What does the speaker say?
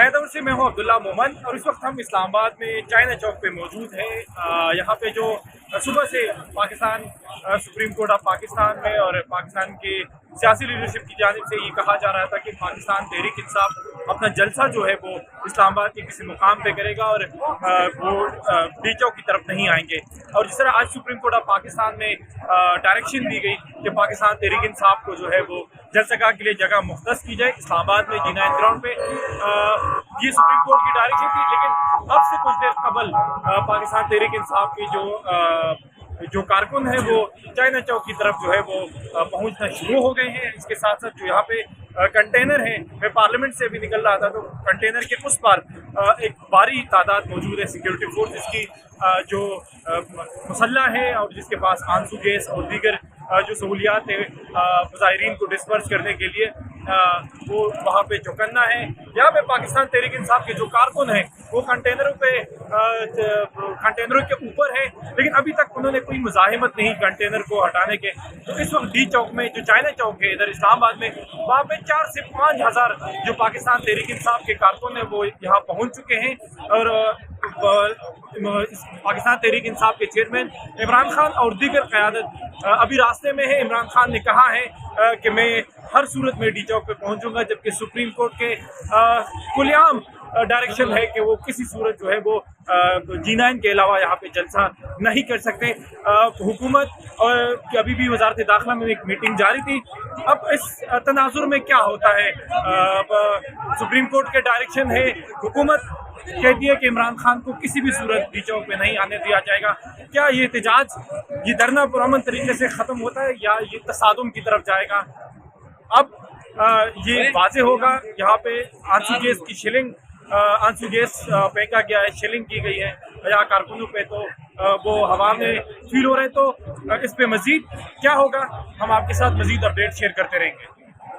नए से मैं हूं अब्दुल्ला मोमन और इस वक्त हम इस्लामाबाद में चाइना चौक पे मौजूद हैं। यहाँ पे जो सुबह से Pakistan supreme court of Pakistan में और पाकिस्तान के सियासी लीडरशिप की जानिब से ये कहा जा रहा था कि पाकिस्तान तहरीक इंसाफ अपना जलसा जो है वो इस्लामाबाद के किसी मुकाम पे करेगा और वो डी चौक की तरफ नहीं आएंगे। और जिस तरह आज सुप्रीम कोर्ट ऑफ पाकिस्तान में डायरेक्शन दी गई कि पाकिस्तान तहरीक इंसाफ को जो है वो जलसगाह के लिए जगह मुख्तस की जाए इस्लामाबाद में G9 ग्राउंड पे, ये सुप्रीम कोर्ट की डायरेक्शन थी। लेकिन अब से कुछ देर कबल पाकिस्तान तहरीक इंसाफ की जो कारकुन है वो चाइना चौक की तरफ जो है वो पहुंचना शुरू हो गए हैं। इसके साथ साथ जो यहाँ पे कंटेनर है, मैं पार्लियामेंट से भी निकल रहा था तो कंटेनर के उस पार एक भारी तादाद मौजूद है सिक्योरिटी फोर्स की जो मुसल्ला है और जिसके पास आंसू गैस और दीगर जो सहूलियात है मुजाहिरीन को डिस्पर्स करने के लिए वो वहाँ पे चौकन्ना है। यहाँ पे पाकिस्तान तहरीक इंसाफ के जो कारकुन हैं वो कंटेनरों के ऊपर है, लेकिन अभी तक उन्होंने कोई मुजाहिमत नहीं कंटेनर को हटाने के। तो इस वक्त डी चौक में जो चाइना चौक है इधर इस्लामाबाद में, वहाँ पे 4 से 5 हज़ार जो पाकिस्तान तहरीक इंसाफ के कारकुन हैं वो यहाँ पहुँच चुके हैं। और पाकिस्तान तहरीक इंसाफ के चेयरमैन इमरान खान और दीगर क़यादत अभी रास्ते में है। इमरान खान ने कहा है कि मैं हर सूरत में डी चौक पे पहुंचूंगा, जबकि सुप्रीम कोर्ट के खुलेआम डायरेक्शन है कि वो किसी सूरत जो है वो G9 के अलावा यहाँ पे जलसा नहीं कर सकते। हुकूमत की अभी भी वजारत दाखिला में एक मीटिंग जारी थी। अब इस तनाजुर में क्या होता है, सुप्रीम कोर्ट के डायरेक्शन है, हुकूमत कहती है कि इमरान खान को किसी भी सूरत डी चौक पे नहीं आने दिया जाएगा। क्या ये एहतजाज, ये धरना पुरअमन तरीके से ख़त्म होता है या ये तसादुम की तरफ जाएगा? अब ये वाज़ेह होगा। यहाँ पे आंसू गैस फेंका गया है, शेलिंग की गई है यहाँ कारकुनों पे, तो वो हवा में फील हो रहे हैं। तो इस पे मज़ीद क्या होगा, हम आपके साथ मज़ीद अपडेट शेयर करते रहेंगे।